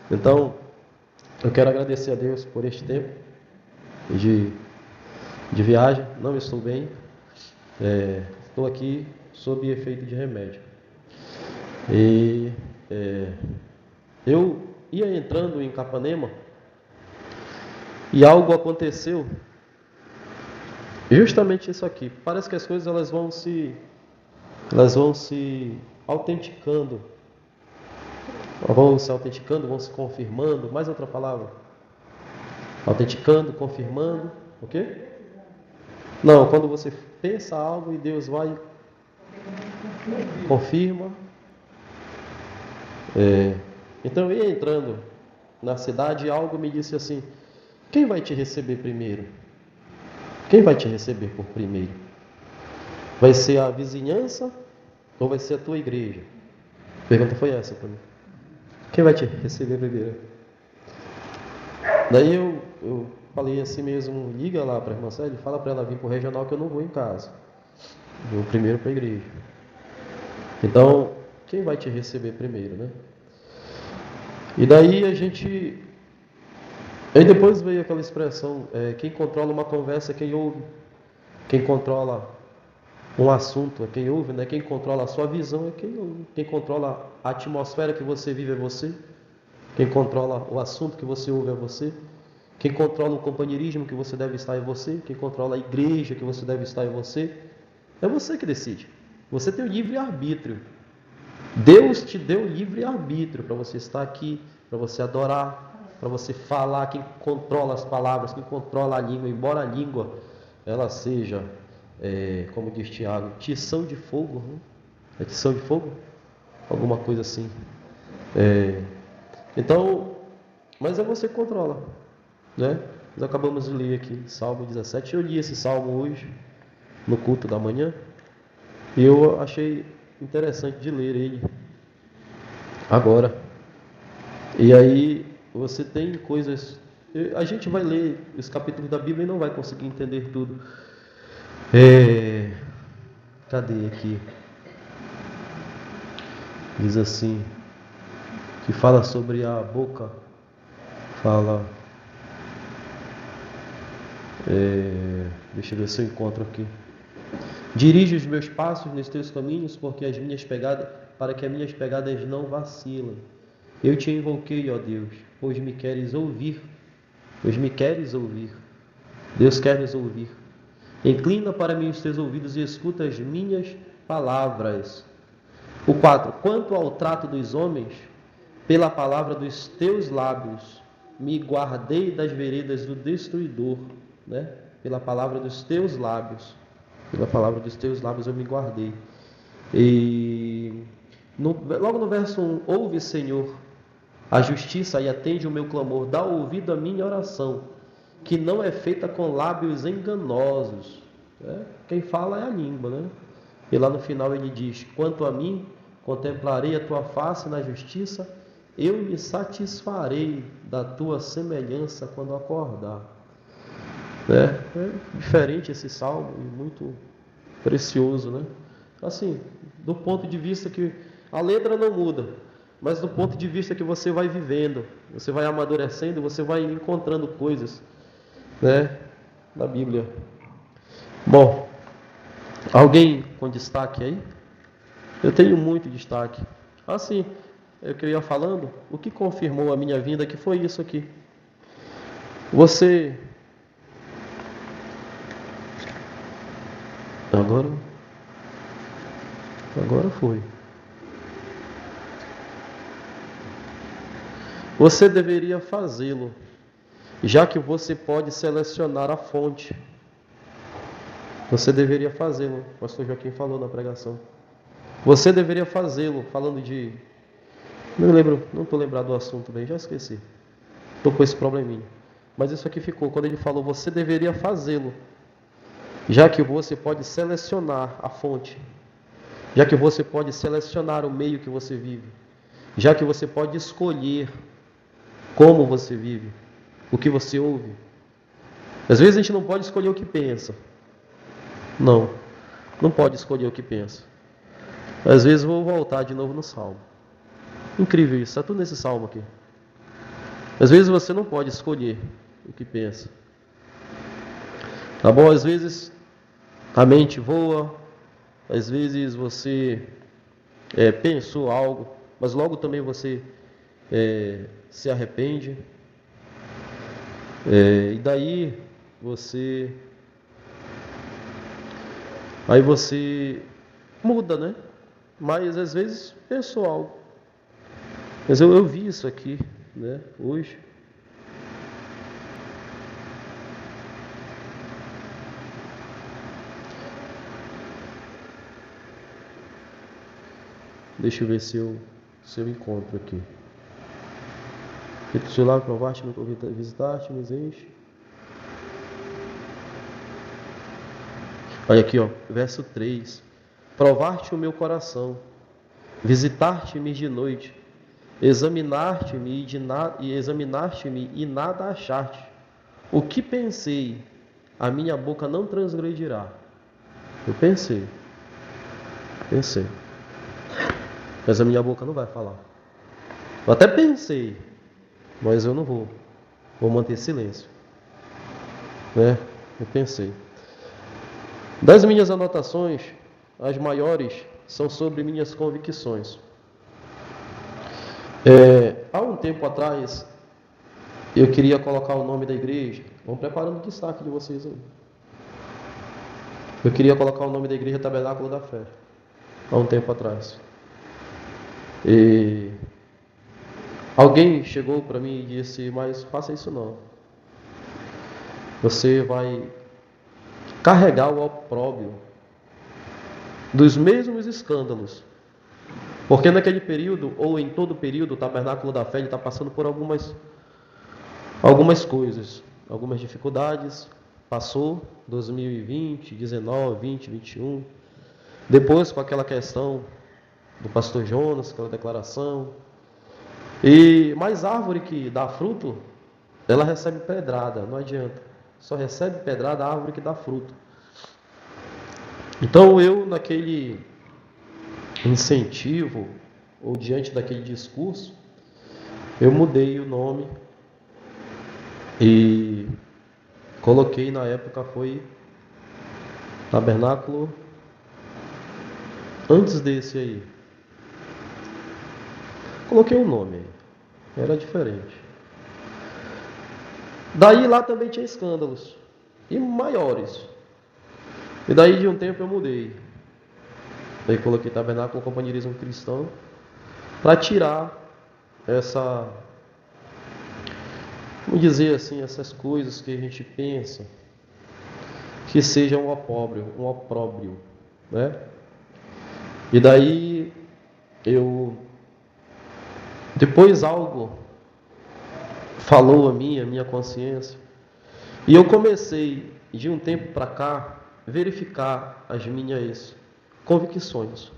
Então, eu quero agradecer a Deus por este tempo de, de viagem. Não estou bem, estou aqui sob efeito de remédio. E eu ia entrando em Capanema e algo aconteceu. Justamente isso aqui. Parece que as coisas elas vão se autenticando. Vão se autenticando, vão se confirmando. Mais outra palavra. Autenticando, confirmando. O quê? Não, quando você pensa algo e Deus vai, confirma. Então eu ia entrando na cidade e algo me disse assim: quem vai te receber primeiro? Quem vai te receber por primeiro? Vai ser a vizinhança ou vai ser a tua igreja? A pergunta foi essa para mim. Quem vai te receber primeiro? Daí eu falei assim mesmo: liga lá para a irmã Célia, fala para ela vir para o regional que eu não vou em casa. Vou primeiro para a igreja. Então, quem vai te receber primeiro, né? E daí Aí depois veio aquela expressão: quem controla uma conversa é quem ouve. Quem controla um assunto é quem ouve, né? Quem controla a sua visão é quem ouve. Quem controla a atmosfera que você vive é você. Quem controla o assunto que você ouve é você. Quem controla o companheirismo que você deve estar é você. Quem controla a igreja que você deve estar é você. É você que decide. Você tem o livre-arbítrio. Deus te deu o livre-arbítrio para você estar aqui, para você adorar, para você falar. Quem controla as palavras, quem controla a língua, embora a língua ela seja, como diz Tiago, tição de fogo, né? É tição de fogo? Alguma coisa assim. Então, mas é você que controla, né? Nós acabamos de ler aqui, Salmo 17. Eu li esse Salmo hoje, no culto da manhã, e eu achei interessante de ler ele agora. E aí, você tem coisas... A gente vai ler os capítulos da Bíblia e não vai conseguir entender tudo. Cadê aqui? Diz assim, que fala sobre a boca, fala... deixa eu ver se eu encontro aqui. Dirige os meus passos nos teus caminhos, para que as minhas pegadas não vacilem. Eu te invoquei, ó Deus, pois me queres ouvir. Deus quer nos ouvir. Inclina para mim os teus ouvidos e escuta as minhas palavras. O 4. Quanto ao trato dos homens, pela palavra dos teus lábios, me guardei das veredas do destruidor, né? Pela palavra dos teus lábios eu me guardei. E logo no verso 1, ouve, Senhor, a justiça e atende o meu clamor, dá ouvido à minha oração, que não é feita com lábios enganosos. Quem fala é a língua, né? E lá no final ele diz: quanto a mim, contemplarei a tua face na justiça, eu me satisfarei da tua semelhança quando acordar. É diferente esse salmo e muito precioso, né? Assim, do ponto de vista que a letra não muda, mas do ponto de vista que você vai vivendo, você vai amadurecendo, você vai encontrando coisas, né, na Bíblia. Bom, alguém com destaque aí? Eu tenho muito destaque. Assim, eu que ia falando, o que confirmou a minha vinda que foi isso aqui. Você... Agora foi. Você deveria fazê-lo, já que você pode selecionar a fonte. Você deveria fazê-lo, o pastor Joaquim falou na pregação. Você deveria fazê-lo, falando de... Não estou lembrado do assunto bem, já esqueci. Estou com esse probleminha. Mas isso aqui ficou, quando ele falou, você deveria fazê-lo, já que você pode selecionar a fonte, já que você pode selecionar o meio que você vive, já que você pode escolher como você vive, o que você ouve. Às vezes a gente não pode escolher o que pensa. Não pode escolher o que pensa. Às vezes eu vou voltar de novo no Salmo. Incrível isso, está tudo nesse Salmo aqui. Às vezes você não pode escolher o que pensa. Tá bom? Às vezes a mente voa, às vezes você pensou algo, mas logo também você se arrepende. E daí você muda, né? Mas às vezes pensou algo. Mas eu vi isso aqui, né? Hoje. Deixa eu ver se eu encontro aqui. Repito lá, provaste-me, visitaste, nos enche. Olha aqui, ó, verso 3. Provar-te o meu coração, visitar-te-me de noite, examinar-te-me e nada achaste. O que pensei, a minha boca não transgredirá. Eu pensei, mas a minha boca não vai falar. Eu até pensei, mas eu não vou manter silêncio, né? Eu pensei. Das minhas anotações, as maiores são sobre minhas convicções. Há um tempo atrás, eu queria colocar o nome da igreja. Vamos preparando o destaque de vocês aí. Eu queria colocar o nome da igreja Tabernáculo da Fé. Há um tempo atrás. E alguém chegou para mim e disse, mas faça isso não. Você vai carregar o opróbrio dos mesmos escândalos. Porque naquele período, ou em todo período, o Tabernáculo da Fé está passando por algumas coisas, algumas dificuldades. Passou 2020, 19, 20, 21. Depois com aquela questão do pastor Jonas, aquela declaração. Mas árvore que dá fruto, ela recebe pedrada, não adianta. Só recebe pedrada a árvore que dá fruto. Então eu, naquele incentivo, ou diante daquele discurso, eu mudei o nome e coloquei, na época foi Tabernáculo, antes desse aí. Coloquei um nome, era diferente. Daí lá também tinha escândalos, e maiores. E daí de um tempo eu mudei. Daí coloquei Tabernáculo Companheirismo Cristão, para tirar vamos dizer assim, essas coisas que a gente pensa, que sejam um opróbrio, né? E daí depois algo falou a minha consciência, e eu comecei de um tempo para cá verificar as minhas convicções.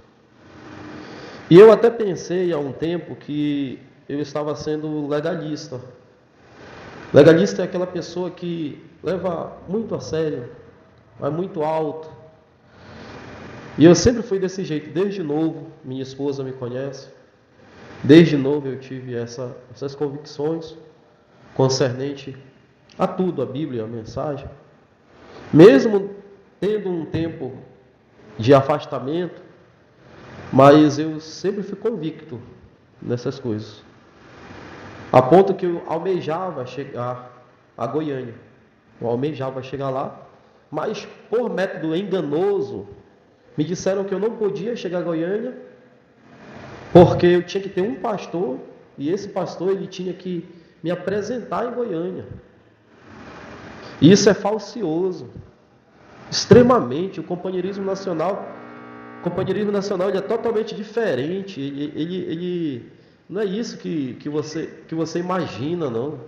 E eu até pensei há um tempo que eu estava sendo legalista. Legalista é aquela pessoa que leva muito a sério, vai muito alto. E eu sempre fui desse jeito, desde novo. Minha esposa me conhece. Desde novo eu tive essas convicções concernente a tudo, a Bíblia, a mensagem. Mesmo tendo um tempo de afastamento, mas eu sempre fui convicto nessas coisas. A ponto que eu almejava chegar a Goiânia. Eu almejava chegar lá, mas por método enganoso, me disseram que eu não podia chegar a Goiânia, porque eu tinha que ter um pastor, e esse pastor ele tinha que me apresentar em Goiânia. Isso é falcioso, extremamente. O companheirismo nacional ele é totalmente diferente. Ele não é isso que você imagina, não.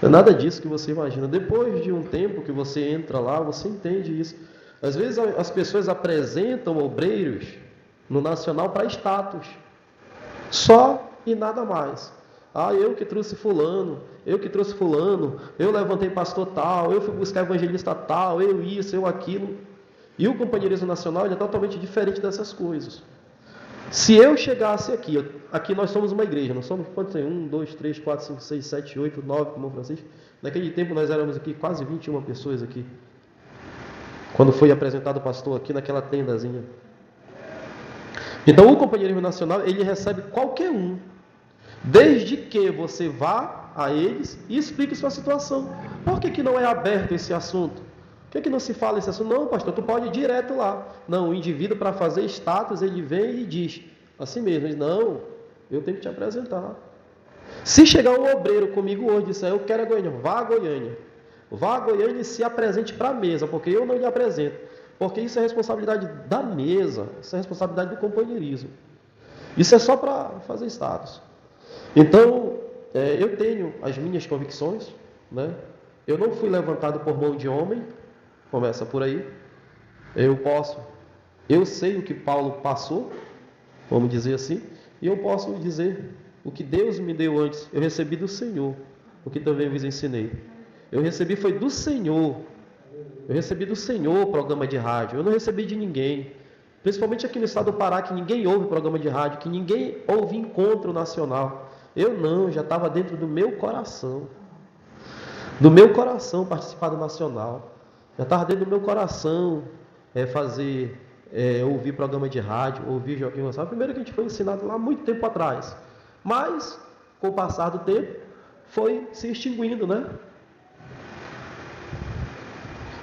Não é nada disso que você imagina. Depois de um tempo que você entra lá, você entende isso. Às vezes as pessoas apresentam obreiros no nacional para status, só e nada mais. Eu que trouxe fulano, eu levantei pastor tal, eu fui buscar evangelista tal, eu isso, eu aquilo. E o companheirismo nacional é totalmente diferente dessas coisas. Se eu chegasse aqui nós somos uma igreja, nós somos quantos tem? 1, 2, 3, 4, 5, 6, 7, 8, 9, como Francisco. Naquele tempo nós éramos aqui quase 21 pessoas aqui. Quando foi apresentado o pastor aqui naquela tendazinha. Então o companheirismo nacional, ele recebe qualquer um, desde que você vá a eles e explique sua situação. Por que não é aberto esse assunto? Por que não se fala esse assunto? Não, pastor, tu pode ir direto lá. Não, o indivíduo, para fazer status, ele vem e diz assim mesmo. Ele diz, não, eu tenho que te apresentar. Se chegar um obreiro comigo hoje e disser, eu quero a Goiânia, vá a Goiânia. Vá a Goiânia e se apresente para a mesa, porque eu não lhe apresento. Porque isso é responsabilidade da mesa, isso é responsabilidade do companheirismo. Isso é só para fazer status. Então, eu tenho as minhas convicções, né? Eu não fui levantado por mão de homem, começa por aí. Eu sei o que Paulo passou, vamos dizer assim, e eu posso dizer o que Deus me deu antes. Eu recebi do Senhor, o que também vos ensinei. Eu recebi foi do Senhor. Eu recebi do Senhor o programa de rádio. Eu não recebi de ninguém. Principalmente aqui no estado do Pará, que ninguém ouve programa de rádio, que ninguém ouve encontro nacional. Eu não, já estava dentro do meu coração. Do meu coração participar do nacional. Já estava dentro do meu coração ouvir programa de rádio, ouvir Joaquim Gonçalves. Primeiro que a gente foi ensinado lá muito tempo atrás. Mas, com o passar do tempo, foi se extinguindo, né?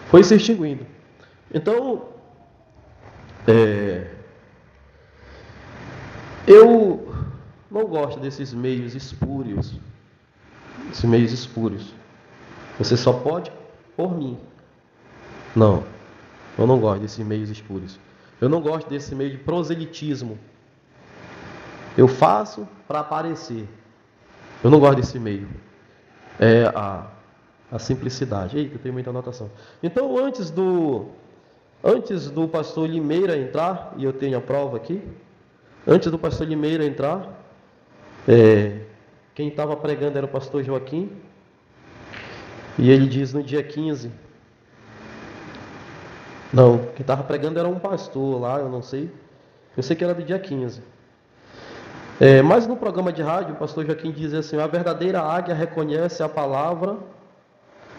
Foi se extinguindo. Então, eu não gosto desses meios espúrios. Esses meios espúrios. Você só pode por mim. Não, eu não gosto desses meios espúrios. Eu não gosto desse meio de proselitismo. Eu faço para aparecer. Eu não gosto desse meio. É a simplicidade. Eita, tem muita anotação. Então, antes do pastor Limeira entrar, e eu tenho a prova aqui, antes do pastor Limeira entrar, quem estava pregando era o pastor Joaquim, e ele diz no dia 15, não, quem estava pregando era um pastor lá, eu não sei, eu sei que era do dia 15. Mas no programa de rádio, o pastor Joaquim diz assim, a verdadeira águia reconhece a palavra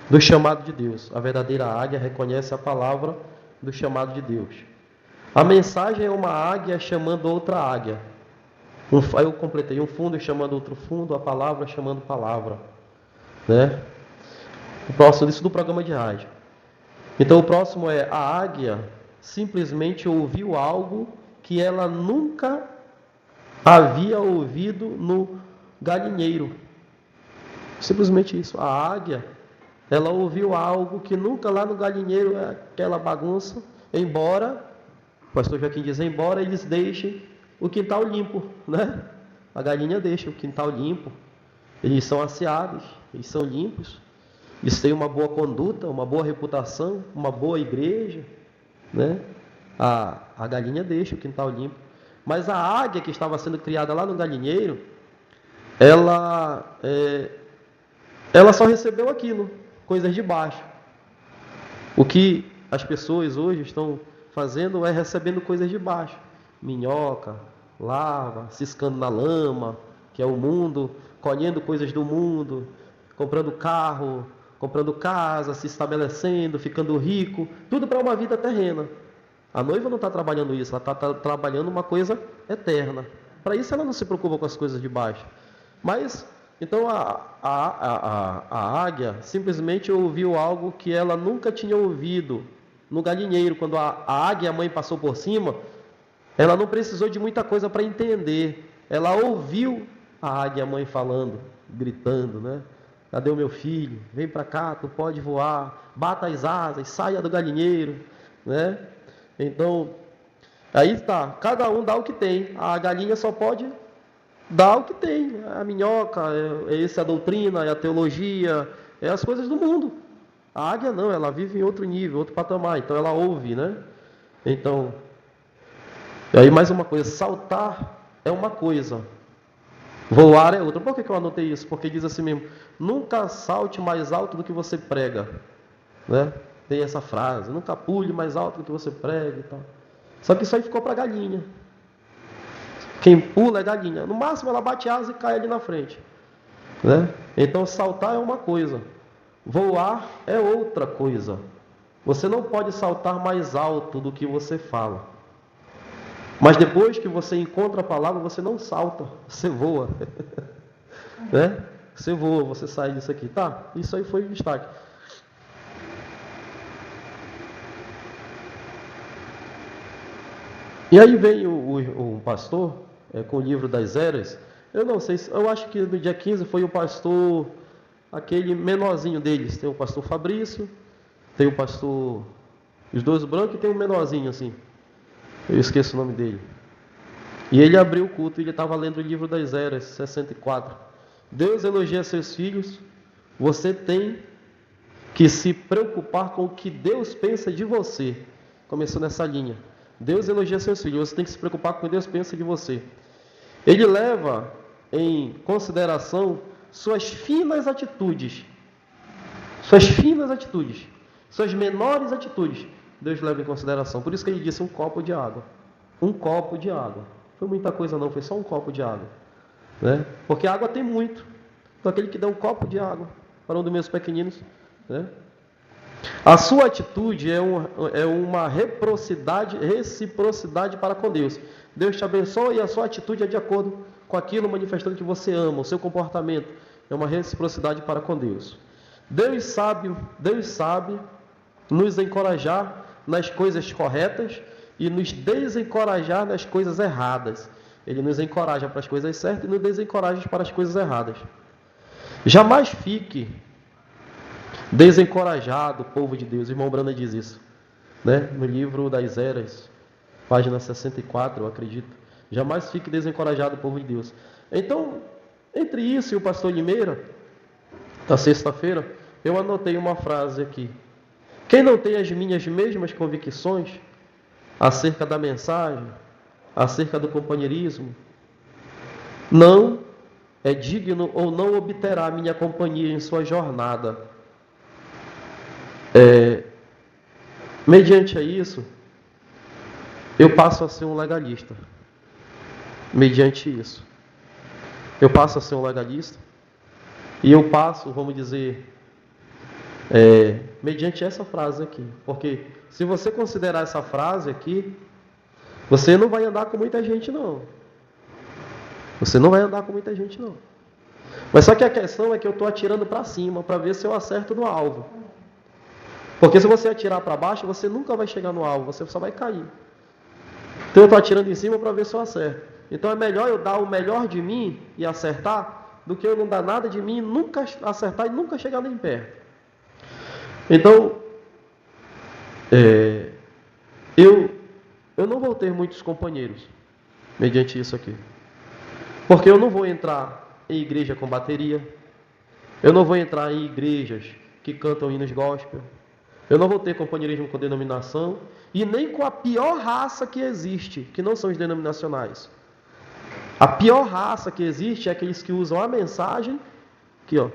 do chamado de Deus. A verdadeira águia reconhece a palavra do chamado de Deus. A mensagem é uma águia chamando outra águia. Aí eu completei, um fundo chamando outro fundo, a palavra chamando palavra. Né? O próximo, isso do programa de rádio. Então o próximo é, a águia simplesmente ouviu algo que ela nunca havia ouvido no galinheiro. Simplesmente isso. A águia, ela ouviu algo que nunca lá no galinheiro, aquela bagunça, embora, o pastor Joaquim diz, embora eles deixem o quintal limpo, né? A galinha deixa o quintal limpo, eles são asseados, eles são limpos, eles têm uma boa conduta, uma boa reputação, uma boa igreja, né? A galinha deixa o quintal limpo. Mas a águia que estava sendo criada lá no galinheiro, ela só recebeu aquilo, coisas de baixo. O que as pessoas hoje estão fazendo é recebendo coisas de baixo. Minhoca, larva, ciscando na lama, que é o mundo, colhendo coisas do mundo, comprando carro, comprando casa, se estabelecendo, ficando rico, tudo para uma vida terrena. A noiva não está trabalhando isso, ela está trabalhando uma coisa eterna. Para isso ela não se preocupa com as coisas de baixo. Mas, então a águia simplesmente ouviu algo que ela nunca tinha ouvido no galinheiro. Quando a águia, a mãe, passou por cima, ela não precisou de muita coisa para entender. Ela ouviu a águia, a mãe, falando, gritando, né? Cadê o meu filho? Vem para cá, tu pode voar, bata as asas, saia do galinheiro, né? Então, aí está, cada um dá o que tem. A galinha só pode dar o que tem. A minhoca, essa é a doutrina, é a teologia, é as coisas do mundo. A águia não, ela vive em outro nível, outro patamar, então ela ouve, né? Então, aí mais uma coisa, saltar é uma coisa, voar é outra. Por que eu anotei isso? Porque diz assim mesmo, nunca salte mais alto do que você prega, né? Tem essa frase, nunca pule mais alto do que você prega e tal. Só que isso aí ficou para a galinha. Quem pula é galinha. No máximo ela bate asa e cai ali na frente. Né? Então saltar é uma coisa. Voar é outra coisa. Você não pode saltar mais alto do que você fala. Mas depois que você encontra a palavra, você não salta, você voa. Né? Você voa, você sai disso aqui. Tá, isso aí foi o destaque. E aí vem o pastor com o livro das eras. Eu não sei, eu acho que no dia 15 foi o pastor, aquele menorzinho deles. Tem o pastor Fabrício, tem o pastor, os dois brancos, e tem um menorzinho assim. Eu esqueço o nome dele. E ele abriu o culto e ele estava lendo o livro das eras, 64. Deus elogia seus filhos. Você tem que se preocupar com o que Deus pensa de você. Começou nessa linha. Deus elogia seus filhos. Você tem que se preocupar com o que Deus pensa de você. Ele leva em consideração suas finas atitudes. Suas finas atitudes. Suas menores atitudes. Deus leva em consideração. Por isso que ele disse um copo de água. Um copo de água. Foi muita coisa não, foi só um copo de água. Né? Porque a água tem muito. Então aquele que dá um copo de água para um dos meus pequeninos. Né? A sua atitude é uma reciprocidade para com Deus. Deus te abençoa e a sua atitude é de acordo com aquilo manifestando que você ama, o seu comportamento. É uma reciprocidade para com Deus. Deus sabe nos encorajar nas coisas corretas e nos desencorajar nas coisas erradas. Ele nos encoraja para as coisas certas e nos desencoraja para as coisas erradas. Jamais fique desencorajado, povo de Deus. O irmão Brana diz isso, né? No livro das eras, página 64, eu acredito. Jamais fique desencorajado, povo de Deus. Então, entre isso e o pastor Limeira, na sexta-feira, eu anotei uma frase aqui. Quem não tem as minhas mesmas convicções acerca da mensagem, acerca do companheirismo, não é digno ou não obterá minha companhia em sua jornada. Mediante a isso, eu passo a ser um legalista. Mediante isso, eu passo a ser um legalista e eu passo, vamos dizer, mediante essa frase aqui. Porque se você considerar essa frase aqui, você não vai andar com muita gente não. Você não vai andar com muita gente não. Mas só que a questão é que eu estou atirando para cima, para ver se eu acerto no alvo. Porque se você atirar para baixo, você nunca vai chegar no alvo, você só vai cair. Então eu estou atirando em cima para ver se eu acerto. Então é melhor eu dar o melhor de mim e acertar, do que eu não dar nada de mim, nunca acertar e nunca chegar nem perto. Então, eu não vou ter muitos companheiros mediante isso aqui. Porque eu não vou entrar em igreja com bateria. Eu não vou entrar em igrejas que cantam hinos gospel. Eu não vou ter companheirismo com denominação e nem com a pior raça que existe, que não são os denominacionais. A pior raça que existe é aqueles que usam a mensagem, aqui ó,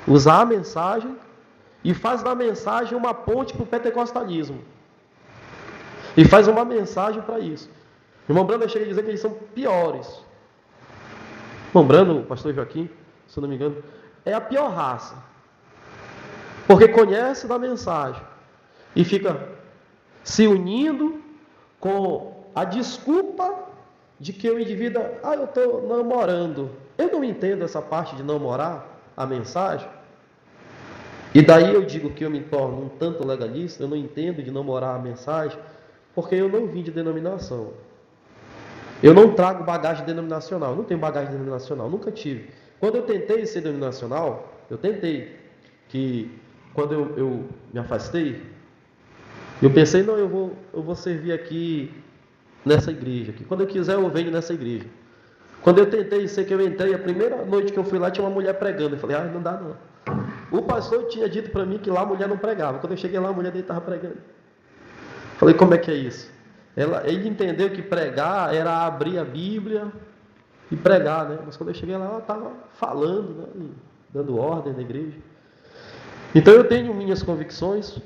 usar a mensagem e faz da mensagem uma ponte para o pentecostalismo. E faz uma mensagem para isso. O irmão Brando chega a dizer que eles são piores. O irmão Brando, o pastor Joaquim, se eu não me engano, é a pior raça. Porque conhece da mensagem e fica se unindo com a desculpa de que o indivíduo, eu estou namorando. Eu não entendo essa parte de namorar a mensagem. E daí eu digo que eu me torno um tanto legalista, eu não entendo de namorar a mensagem, porque eu não vim de denominação. Eu não trago bagagem denominacional, não tenho bagagem denominacional, nunca tive. Quando eu tentei ser denominacional, que quando eu me afastei, eu pensei, não, eu vou servir aqui nessa igreja. Aqui. Quando eu quiser, eu venho nessa igreja. Quando eu tentei ser que eu entrei, a primeira noite que eu fui lá, tinha uma mulher pregando. Eu falei, não dá não. O pastor tinha dito para mim que lá a mulher não pregava. Quando eu cheguei lá, a mulher dele estava pregando. Falei, como é que é isso? Ele entendeu que pregar era abrir a Bíblia e pregar, né? Mas quando eu cheguei lá, ela estava falando, né? Dando ordem na igreja. Então eu tenho minhas convicções.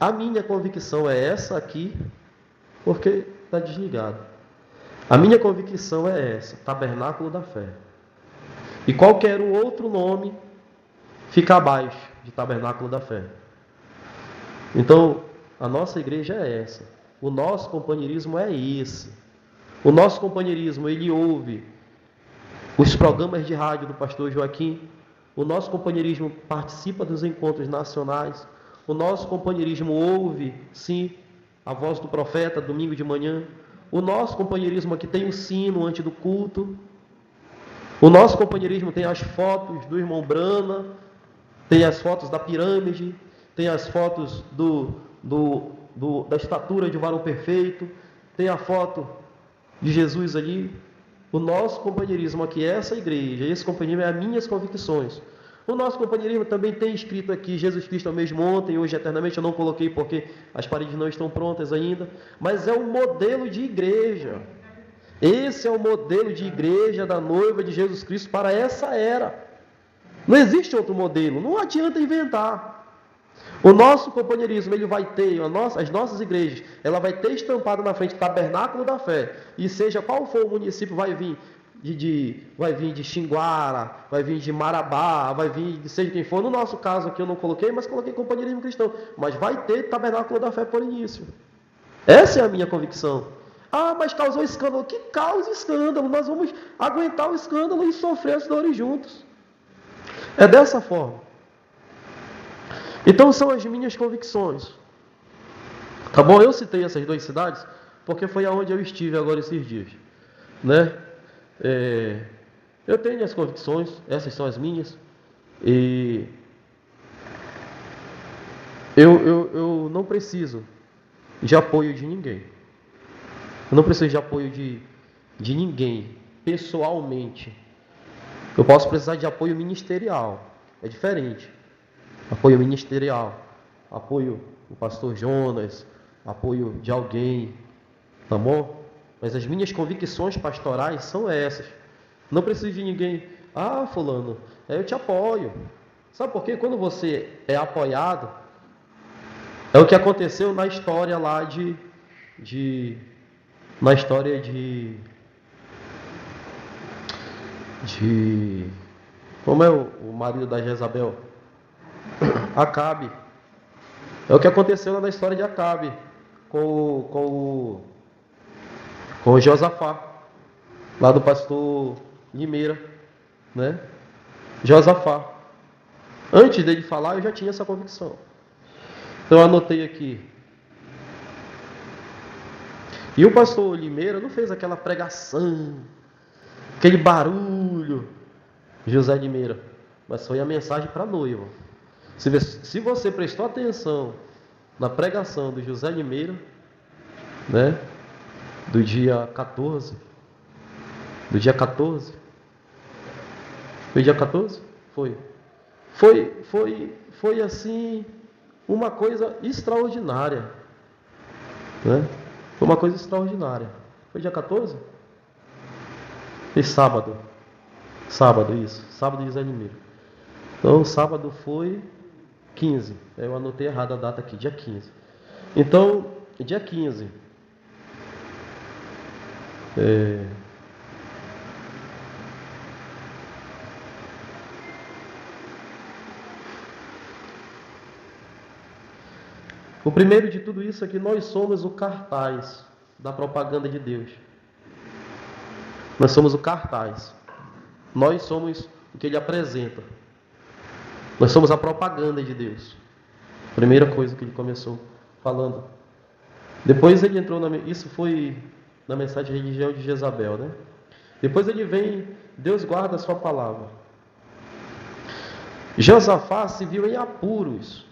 A minha convicção é essa aqui, porque está desligado. A minha convicção é essa, tabernáculo da fé. E qualquer outro nome fica abaixo de tabernáculo da fé. Então, a nossa igreja é essa. O nosso companheirismo é esse. O nosso companheirismo, ele ouve os programas de rádio do pastor Joaquim. O nosso companheirismo participa dos encontros nacionais. O nosso companheirismo ouve, sim, a voz do profeta, domingo de manhã. O nosso companheirismo aqui tem o sino antes do culto. O nosso companheirismo tem as fotos do irmão Brana, tem as fotos da pirâmide, tem as fotos da estatura de varão perfeito, tem a foto de Jesus ali. O nosso companheirismo aqui é essa igreja, esse companheirismo é as minhas convicções. O nosso companheirismo também tem escrito aqui, Jesus Cristo é o mesmo ontem, hoje, eternamente. Eu não coloquei porque as paredes não estão prontas ainda, mas é um modelo de igreja. Esse é o modelo de igreja da noiva de Jesus Cristo para essa era. Não existe outro modelo, não adianta inventar. O nosso companheirismo, ele vai ter, as nossas igrejas, ela vai ter estampado na frente tabernáculo da fé, e seja qual for o município, vai vir de Xinguara, vai vir de Marabá, vai vir de seja quem for. No nosso caso aqui eu não coloquei, mas coloquei companheirismo cristão. Mas vai ter tabernáculo da fé por início. Essa é a minha convicção. Ah, mas causou escândalo. Que causa escândalo? Nós vamos aguentar o escândalo e sofrer as dores juntos. É dessa forma. Então são as minhas convicções. Tá bom? Eu citei essas duas cidades porque foi aonde eu estive agora esses dias, né? Eu tenho as convicções, essas são as minhas, e eu não preciso de apoio de ninguém. Eu não preciso de apoio de ninguém, pessoalmente. Eu posso precisar de apoio ministerial, é diferente. Apoio ministerial, apoio do pastor Jonas, apoio de alguém, tá bom? Mas as minhas convicções pastorais são essas. Não preciso de ninguém. Ah, fulano, eu te apoio. Sabe por quê? Quando você é apoiado, é o que aconteceu na história lá na história de como é o marido da Jezabel? Acabe. É o que aconteceu lá na história de Acabe com o Josafá, lá do pastor Limeira, né? Josafá. Antes dele falar, eu já tinha essa convicção. Então eu anotei aqui. E o pastor Limeira não fez aquela pregação, aquele barulho, José Limeira, mas foi a mensagem para a noiva. Se você prestou atenção na pregação do José Limeira, né, do dia 14, foi dia 14? Foi assim, uma coisa extraordinária, né? Foi uma coisa extraordinária. Foi dia 14? Foi sábado, isso, sábado de José Limeira. Então, sábado foi 15, eu anotei errado a data aqui, dia 15. Então, dia 15, o primeiro de tudo isso é que nós somos o cartaz da propaganda de Deus. Nós somos o cartaz. Nós somos o que Ele apresenta. Nós somos a propaganda de Deus. Primeira coisa que Ele começou falando. Depois Ele entrou isso foi na mensagem de religião de Jezabel, né? Depois Ele vem, Deus guarda a sua palavra. Josafá se viu em apuros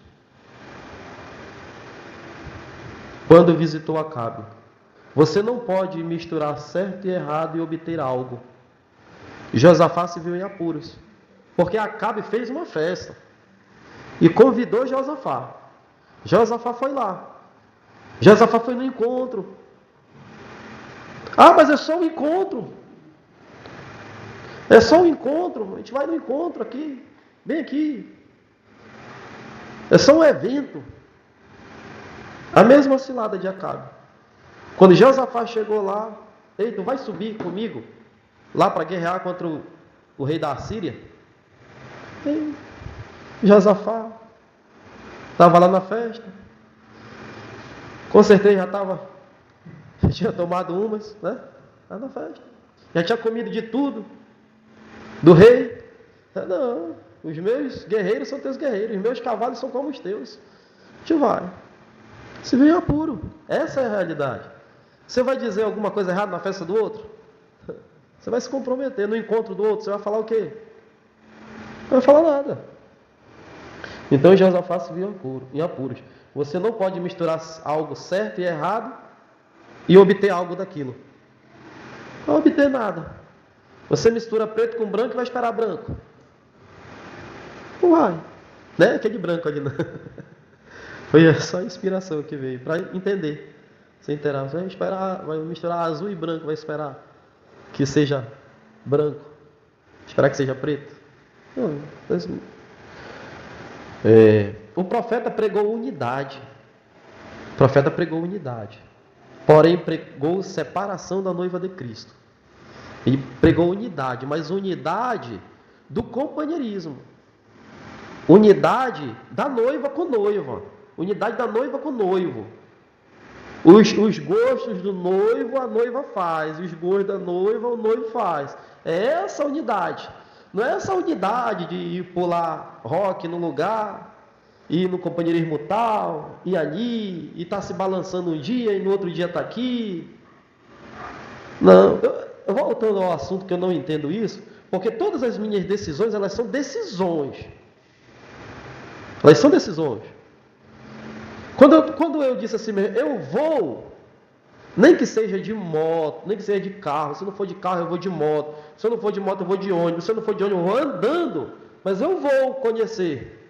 quando visitou Acabe. Você não pode misturar certo e errado e obter algo. Josafá se viu em apuros, porque Acabe fez uma festa e convidou Josafá. Josafá foi lá. Josafá foi no encontro. Ah, mas é só um encontro. É só um encontro. A gente vai no encontro aqui, bem aqui. É só um evento. A mesma cilada de Acabe. Quando Josafá chegou lá, Ei, tu vai subir comigo lá para guerrear contra o rei da Síria? Ei, Josafá estava lá na festa. Com certeza já tinha tomado umas, né? Lá na festa. Já tinha comido de tudo do rei. Não, os meus guerreiros são teus guerreiros, os meus cavalos são como os teus. A gente vai. Se vem apuro. Essa é a realidade. Você vai dizer alguma coisa errada na festa do outro? Você vai se comprometer no encontro do outro. Você vai falar o quê? Não vai falar nada. Então Josafá se viu em apuros. Você não pode misturar algo certo e errado e obter algo daquilo. Não vai obter nada. Você mistura preto com branco e vai esperar branco. Não vai. Né? Aquele branco ali. Não. Foi só a inspiração que veio para entender. Você interar, vai misturar azul e branco, vai esperar que seja branco, esperar que seja preto. Não, o profeta pregou unidade. O profeta pregou unidade. Porém, pregou separação da noiva de Cristo. Ele pregou unidade, mas unidade do companheirismo. Unidade da noiva com noiva. Unidade da noiva com noivo. Os gostos do noivo, a noiva faz. Os gostos da noiva, o noivo faz. É essa unidade. Não é essa unidade de ir pular rock no lugar, ir no companheirismo tal, ir ali, e estar se balançando um dia e no outro dia está aqui. Não, eu voltando ao assunto que eu não entendo isso, porque todas as minhas decisões, elas são decisões. Elas são decisões. Quando eu disse assim mesmo, eu vou, nem que seja de moto, nem que seja de carro, se não for de carro eu vou de moto, se eu não for de moto eu vou de ônibus, se eu não for de ônibus eu vou andando, mas eu vou conhecer.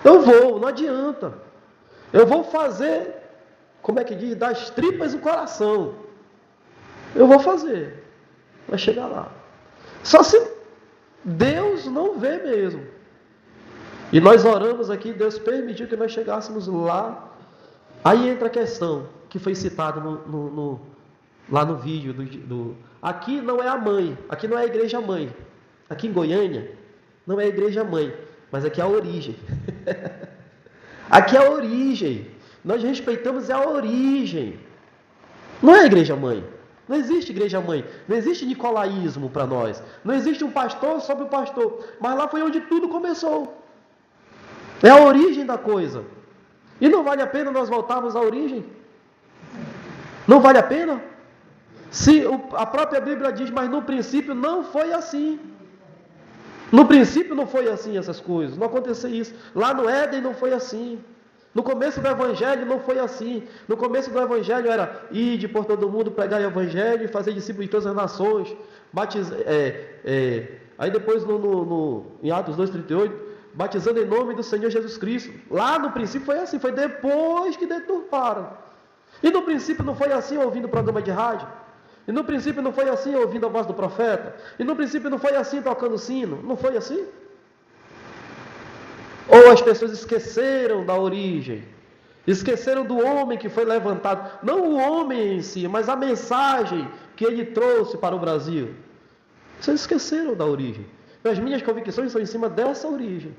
Eu vou, não adianta. Eu vou fazer, como é que diz, das tripas o coração. Eu vou fazer, vai chegar lá. Só se Deus não vê mesmo. E nós oramos aqui, Deus permitiu que nós chegássemos lá. Aí entra a questão que foi citada lá no vídeo. Aqui não é a mãe, aqui não é a igreja mãe. Aqui em Goiânia não é a igreja mãe, mas aqui é a origem. Aqui é a origem. Nós respeitamos a origem. Não é a igreja mãe. Não existe igreja mãe. Não existe nicolaísmo para nós. Não existe um pastor sobre o pastor. Mas lá foi onde tudo começou. É a origem da coisa. E não vale a pena nós voltarmos à origem? Não vale a pena? Se a própria Bíblia diz, mas no princípio não foi assim. No princípio não foi assim essas coisas. Não aconteceu isso. Lá no Éden não foi assim. No começo do Evangelho não foi assim. No começo do Evangelho era ide por todo mundo, pregar o Evangelho e fazer discípulos de todas as nações. Aí depois em Atos 2,38, batizando em nome do Senhor Jesus Cristo. Lá no princípio foi assim, foi depois que deturparam. E no princípio não foi assim ouvindo o programa de rádio. E no princípio não foi assim ouvindo a voz do profeta. E no princípio não foi assim tocando sino. Não foi assim? Ou as pessoas esqueceram da origem. Esqueceram do homem que foi levantado. Não o homem em si, mas a mensagem que ele trouxe para o Brasil. Vocês esqueceram da origem. As minhas convicções são em cima dessa origem.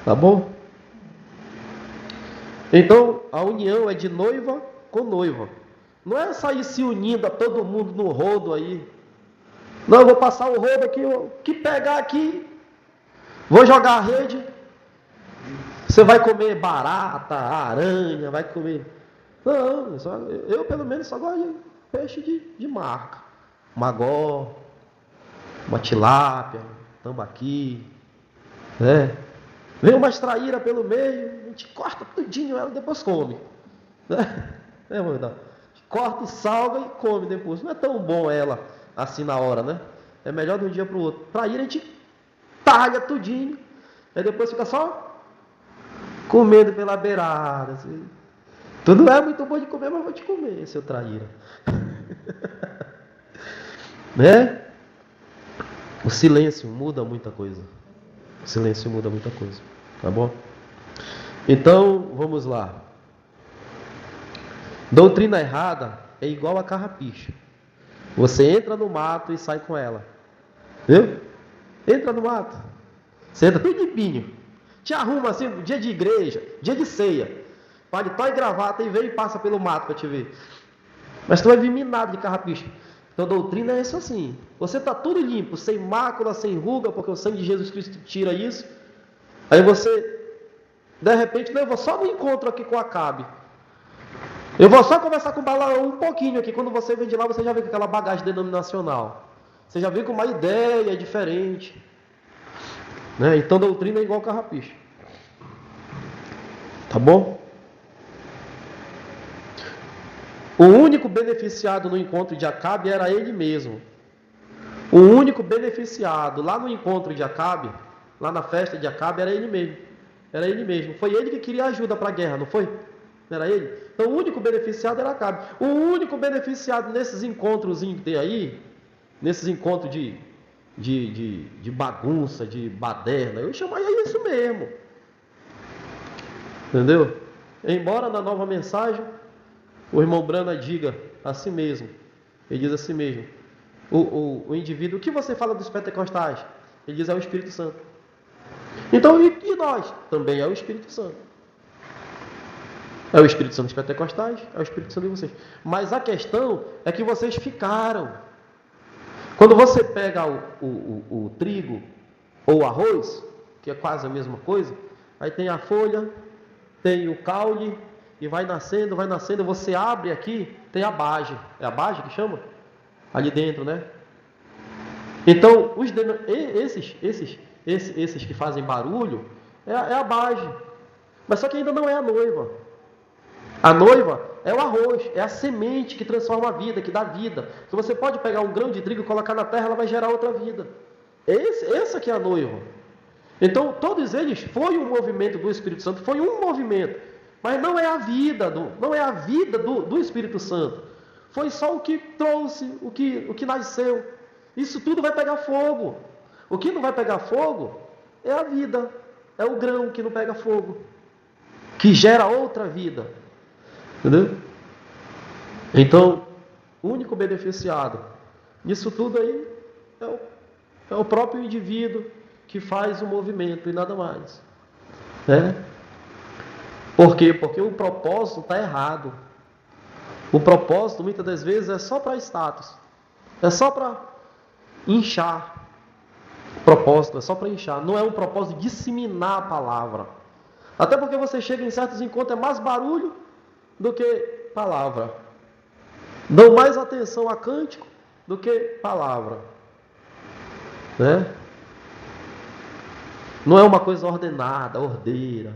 Tá bom? Então, a união é de noiva com noiva. Não é sair se unindo a todo mundo no rodo aí. Não, eu vou passar o rodo aqui, que pegar aqui, vou jogar a rede. Você vai comer barata, aranha, vai comer... Não, eu pelo menos só gosto de peixe de marca. Magó, uma tilápia, tambaqui, né? Vem uma traíra pelo meio, a gente corta tudinho ela e depois come, né? Corta e salga e come depois. Não é tão bom ela assim na hora, né? É melhor de um dia para o outro. Traíra a gente talha tudinho, aí depois fica só comendo pela beirada. Assim. Tu não é muito bom de comer, mas vou te comer, seu traíra. Né? O silêncio muda muita coisa. O silêncio muda muita coisa. Tá bom? Então, vamos lá. Doutrina errada é igual a carrapicho. Você entra no mato e sai com ela. Viu? Entra no mato. Você entra tudo limpinho. Te arruma assim, dia de igreja, dia de ceia. Paletó e gravata e vem e passa pelo mato para te ver. Mas tu vai vir minado de carrapicho. Então a doutrina é isso assim. Você está tudo limpo, sem mácula, sem ruga, porque o sangue de Jesus Cristo tira isso. Aí você, de repente, não, eu vou só no encontro aqui com Acabe. Eu vou só conversar com o Balaão um pouquinho aqui. Quando você vem de lá, você já vem com aquela bagagem denominacional. Você já vem com uma ideia diferente. Né? Então a doutrina é igual carrapicho. Tá bom? O único beneficiado no encontro de Acabe era ele mesmo. O único beneficiado lá no encontro de Acabe, lá na festa de Acabe, era ele mesmo. Era ele mesmo. Foi ele que queria ajuda para a guerra, não foi? Não era ele? Então o único beneficiado era Acabe. O único beneficiado nesses encontros que tem aí, nesses encontros de bagunça, de baderna, eu chamaria isso mesmo. Entendeu? Embora na nova mensagem o irmão Brana diga a si mesmo, ele diz a si mesmo, o indivíduo, o que você fala dos pentecostais? Ele diz, é o Espírito Santo. Então, e nós? Também é o Espírito Santo. É o Espírito Santo dos pentecostais, é o Espírito Santo de vocês. Mas a questão é que vocês ficaram. Quando você pega o trigo ou o arroz, que é quase a mesma coisa, aí tem a folha, tem o caule, e vai nascendo, você abre aqui, tem a base. É a base que chama? Ali dentro, né? Então, esses que fazem barulho, é a base. Mas só que ainda não é a noiva. A noiva é o arroz, é a semente que transforma a vida, que dá vida. Então você pode pegar um grão de trigo e colocar na terra, ela vai gerar outra vida. Essa que é a noiva. Então, todos eles foi um movimento do Espírito Santo, foi um movimento. Mas não é a vida do Espírito Santo. Foi só o que trouxe, o que nasceu. Isso tudo vai pegar fogo. O que não vai pegar fogo é a vida. É o grão que não pega fogo. Que gera outra vida. Entendeu? Então, o único beneficiado nisso tudo aí é o próprio indivíduo que faz o movimento e nada mais. Né? Por quê? Porque o propósito está errado. O propósito, muitas das vezes, é só para status. É só para inchar. O propósito é só para inchar. Não é um propósito de disseminar a palavra. Até porque você chega em certos encontros, é mais barulho do que palavra. Dão mais atenção a cântico do que palavra. Né? Não é uma coisa ordenada, ordeira.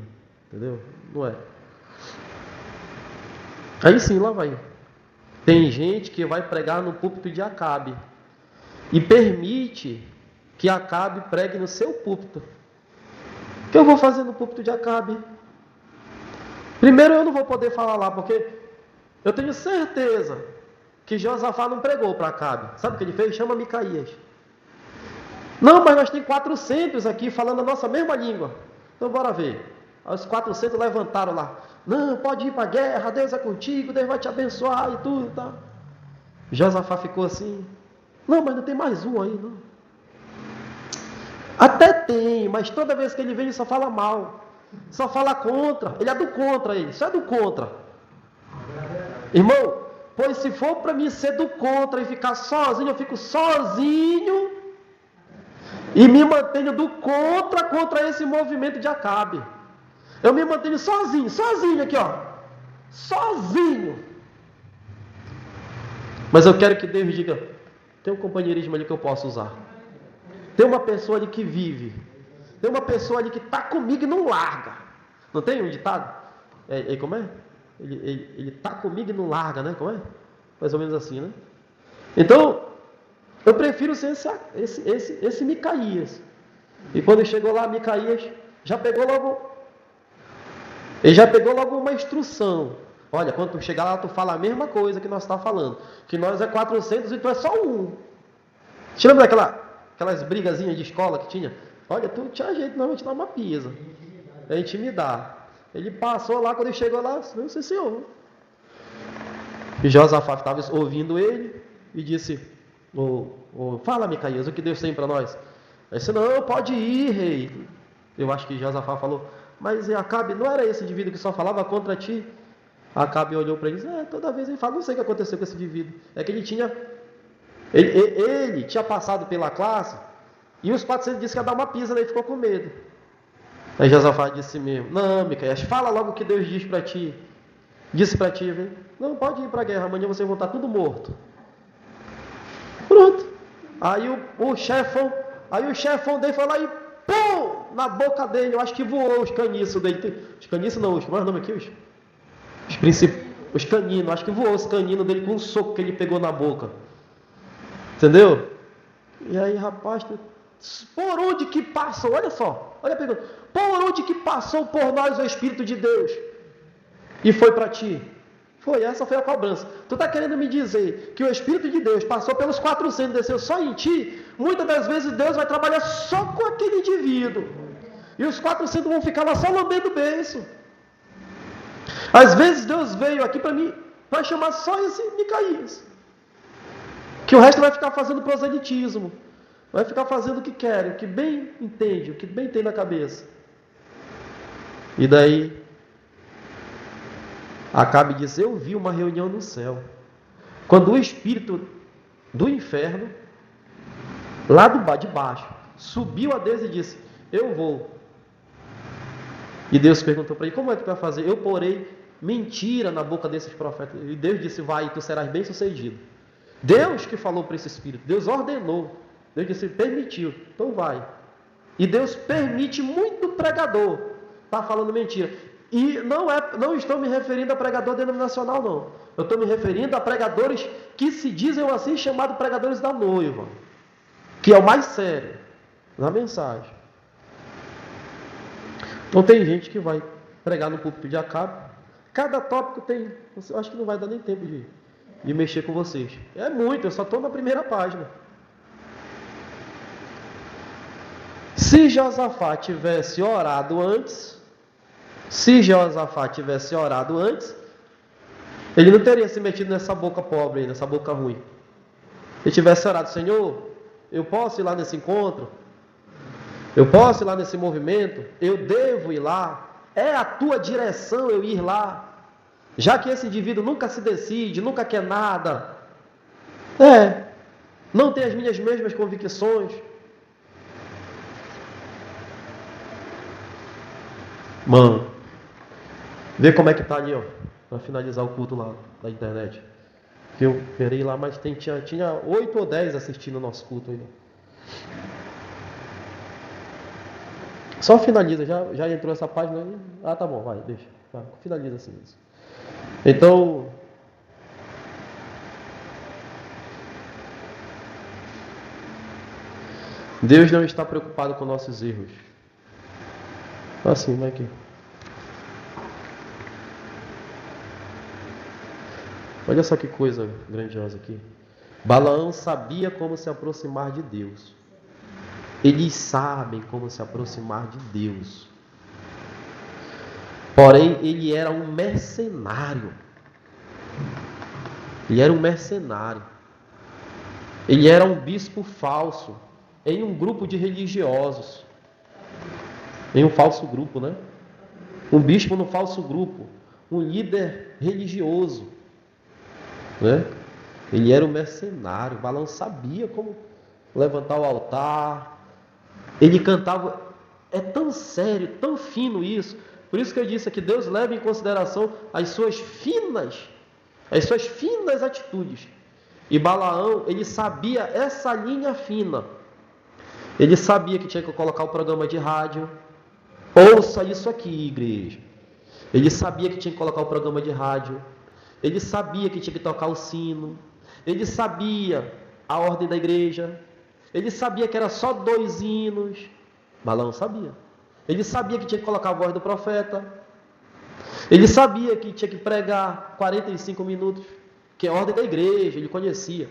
Entendeu? Não é. Aí sim, lá vai. Tem gente que vai pregar no púlpito de Acabe e permite que Acabe pregue no seu púlpito. O que eu vou fazer no púlpito de Acabe? Primeiro, eu não vou poder falar lá, porque eu tenho certeza que Josafá não pregou para Acabe. Sabe o que ele fez? Chama Micaías. Não, mas nós temos 400 aqui falando a nossa mesma língua. Então bora ver. Os 400 levantaram lá. Não, pode ir para a guerra, Deus é contigo, Deus vai te abençoar e tudo. Tá? Josafá ficou assim. Não, mas não tem mais um aí, não. Até tem, mas toda vez que ele vem, ele só fala mal. Só fala contra. Ele é do contra, ele. Só é do contra. Irmão, pois se for para mim ser do contra e ficar sozinho, eu fico sozinho e me mantenho do contra esse movimento de Acabe. Eu me mantenho sozinho aqui, ó. Sozinho. Mas eu quero que Deus diga, tem um companheirismo ali que eu posso usar. Tem uma pessoa ali que vive. Tem uma pessoa ali que está comigo e não larga. Não tem um ditado? Como é? Ele está comigo e não larga, né? Como é? Mais ou menos assim, né? Então, eu prefiro ser esse Micaías. E quando chegou lá, Micaías já pegou logo... Ele já pegou logo uma instrução. Olha, quando tu chegar lá, tu fala a mesma coisa que nós estamos falando. Que nós é 400 e tu é só um. Você lembra aquelas brigazinhas de escola que tinha? Olha, tu tinha jeito, não, a gente dá uma pisa. É intimidar. Ele passou lá, quando ele chegou lá, não sei, senhor. E Josafá estava ouvindo ele e disse: fala, Micaías, o que Deus tem para nós? Ele disse: não, pode ir, rei. Eu acho que Josafá falou: mas Acabe não era esse indivíduo que só falava contra ti? Acabe olhou para ele e disse: toda vez ele fala, não sei o que aconteceu com esse indivíduo. É que ele tinha passado pela classe e os 400 disseram que ia dar uma pisa, daí ficou com medo. Aí Josafá disse mesmo: não, Micaías, fala logo o que Deus diz para ti. Disse para ti: não, pode ir para a guerra, amanhã vocês vão estar tudo morto. Pronto. Aí o chefão dele foi lá e pum, na boca dele, eu acho que voou os caniços dele. Os caniços não, como é o nome aqui? Os caninos, acho que voou os caninos dele com um soco que ele pegou na boca. Entendeu? E aí, rapaz, por onde que passou? Olha só, olha a pergunta. Por onde que passou por nós o Espírito de Deus? E foi para ti? Essa foi a cobrança. Tu está querendo me dizer que o Espírito de Deus passou pelos 400 e desceu só em ti? Muitas das vezes Deus vai trabalhar só com aquele indivíduo. E os 400 vão ficar lá só lambendo o beiço. Às vezes Deus veio aqui para mim, vai chamar só esse Micaías. Que o resto vai ficar fazendo proselitismo. Vai ficar fazendo o que quer, o que bem entende, o que bem tem na cabeça. E daí Acabe diz: eu vi uma reunião no céu, quando o espírito do inferno, lá de baixo, subiu a Deus e disse: eu vou. E Deus perguntou para ele: como é que tu vai fazer? Eu porei mentira na boca desses profetas. E Deus disse: vai, e tu serás bem sucedido. Deus que falou para esse espírito, Deus ordenou, Deus disse: permitiu, então vai. E Deus permite muito pregador estar falando mentira. E não estou me referindo a pregador denominacional, não. Eu estou me referindo a pregadores que se dizem assim, chamados pregadores da noiva, que é o mais sério na mensagem. Então tem gente que vai pregar no púlpito de Acabe. Cada tópico tem, eu acho que não vai dar nem tempo de mexer com vocês. É muito, eu só estou na primeira página. Se Josafá tivesse orado antes, ele não teria se metido nessa boca pobre aí, nessa boca ruim. Se ele tivesse orado: Senhor, eu posso ir lá nesse encontro? Eu posso ir lá nesse movimento? Eu devo ir lá? É a tua direção eu ir lá? Já que esse indivíduo nunca se decide, nunca quer nada. Não tem as minhas mesmas convicções. Mano, vê como é que tá ali, ó, para finalizar o culto lá da internet. Que eu esperei lá, mas tinha 8 ou 10 assistindo o nosso culto aí. Só finaliza, já entrou essa página aí? Ah, tá bom, vai, deixa. Tá, finaliza assim. Então, Deus não está preocupado com nossos erros. Assim, vai aqui. Olha só que coisa grandiosa aqui. Balaão sabia como se aproximar de Deus. Eles sabem como se aproximar de Deus. Porém, ele era um mercenário. Ele era um bispo falso em um grupo de religiosos. Em um falso grupo, né? Um bispo no falso grupo. Um líder religioso, né? Ele era um mercenário. Balaão sabia como levantar o altar. Ele cantava. É tão sério, tão fino isso. Por isso que eu disse aqui: Deus leva em consideração as suas finas atitudes. E Balaão, ele sabia essa linha fina. Ele sabia que tinha que colocar o programa de rádio. Ouça isso aqui, igreja. Ele sabia que tinha que colocar o programa de rádio. Ele sabia que tinha que tocar o sino. Ele sabia a ordem da igreja. Ele sabia que era só 2 hinos. Balaão sabia. Ele sabia que tinha que colocar a voz do profeta. Ele sabia que tinha que pregar 45 minutos, que é a ordem da igreja, ele conhecia.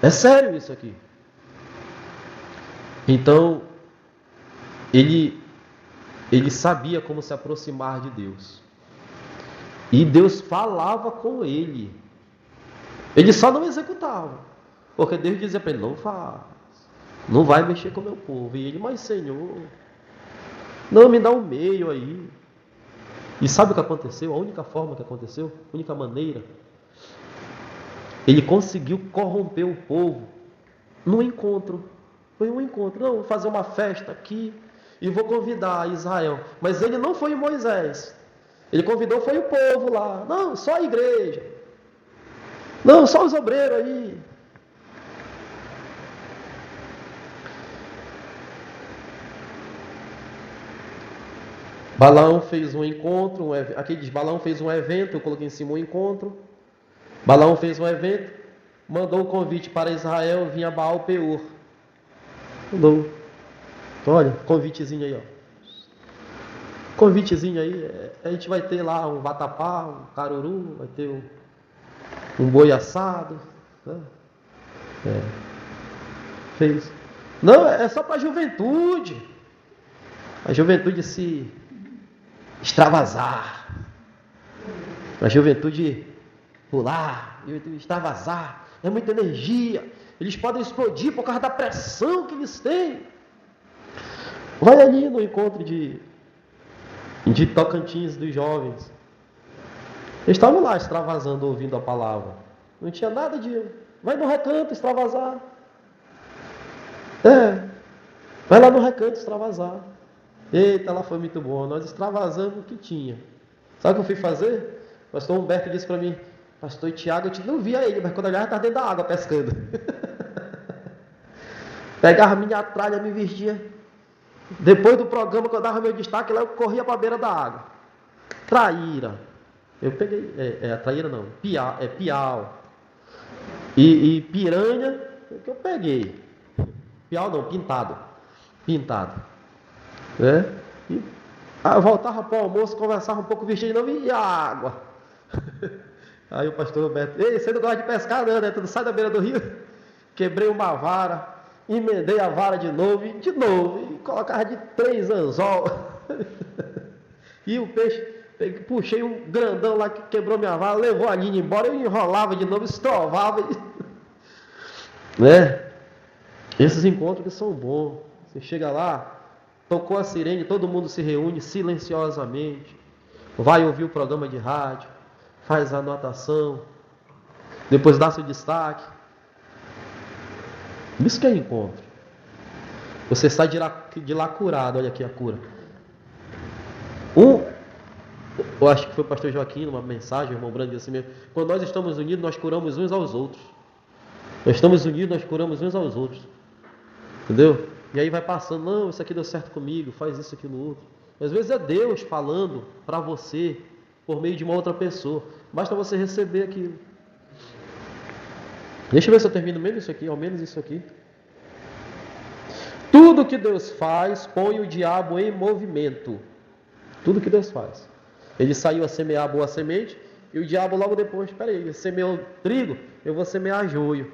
É sério isso aqui. Então, ele sabia como se aproximar de Deus. E Deus falava com ele. Ele só não executava. Porque Deus dizia para ele, não faz. Não vai mexer com o meu povo. E ele, mas Senhor, não, me dá um meio aí. E sabe o que aconteceu? A única forma que aconteceu, a única maneira, ele conseguiu corromper o povo num encontro. Foi um encontro. Não, vou fazer uma festa aqui e vou convidar Israel. Mas ele não foi Moisés. Ele convidou, foi o povo lá. Não, só a igreja. Não, só os obreiros aí. Balaão fez um encontro, aqui diz, Balaão fez um evento, eu coloquei em cima um encontro. Balaão fez um evento, mandou o convite para Israel, vinha Baal Peor. Mandou. Então, olha, convitezinho aí, ó. Convitezinho aí, a gente vai ter lá um vatapá, um caruru, vai ter um boi assado. Né? Fez. Não, é só para a juventude. A juventude se extravasar. A juventude pular, a juventude extravasar. É muita energia. Eles podem explodir por causa da pressão que eles têm. Vai ali no encontro de Tocantins dos jovens. Eles estavam lá extravasando, ouvindo a palavra. Não tinha nada de... Vai no recanto extravasar. Vai lá no recanto extravasar. Eita, lá foi muito bom. Nós extravasamos o que tinha. Sabe o que eu fui fazer? O pastor Humberto disse para mim, pastor Tiago, eu não via ele, mas quando eu olhava, estava dentro da água pescando. Pegava minha tralha, me vestia. Depois do programa, quando eu dava meu destaque, lá eu corria para a beira da água. Traíra. Eu peguei, a traíra não, piau. E piranha, que eu peguei. Piau não, pintado. E eu voltava para o almoço, conversava um pouco, vestia de novo e água. Aí o pastor Roberto, ei, você não gosta de pescar não, né? Tu não sai da beira do rio. Quebrei uma vara, emendei a vara de novo, e colocava de 3 anzol. E o peixe, puxei um grandão lá que quebrou minha vara, levou a linha embora, eu enrolava de novo, estrovava. Né? Esses encontros que são bons. Você chega lá, tocou a sirene, todo mundo se reúne silenciosamente, vai ouvir o programa de rádio, faz a anotação, depois dá seu destaque. Isso que é encontro. Você sai de lá curado. Olha aqui a cura. Eu acho que foi o pastor Joaquim, numa mensagem, o irmão Brando disse assim mesmo, quando nós estamos unidos, nós curamos uns aos outros. Nós estamos unidos, nós curamos uns aos outros. Entendeu? E aí vai passando, não, isso aqui deu certo comigo, faz isso, aquilo, outro. Às vezes é Deus falando para você, por meio de uma outra pessoa. Basta você receber aquilo. Deixa eu ver se eu termino mesmo isso aqui, ao menos isso aqui. Tudo que Deus faz, põe o diabo em movimento. Tudo que Deus faz. Ele saiu a semear a boa semente, e o diabo logo depois, espera aí, ele semeou trigo, eu vou semear joio.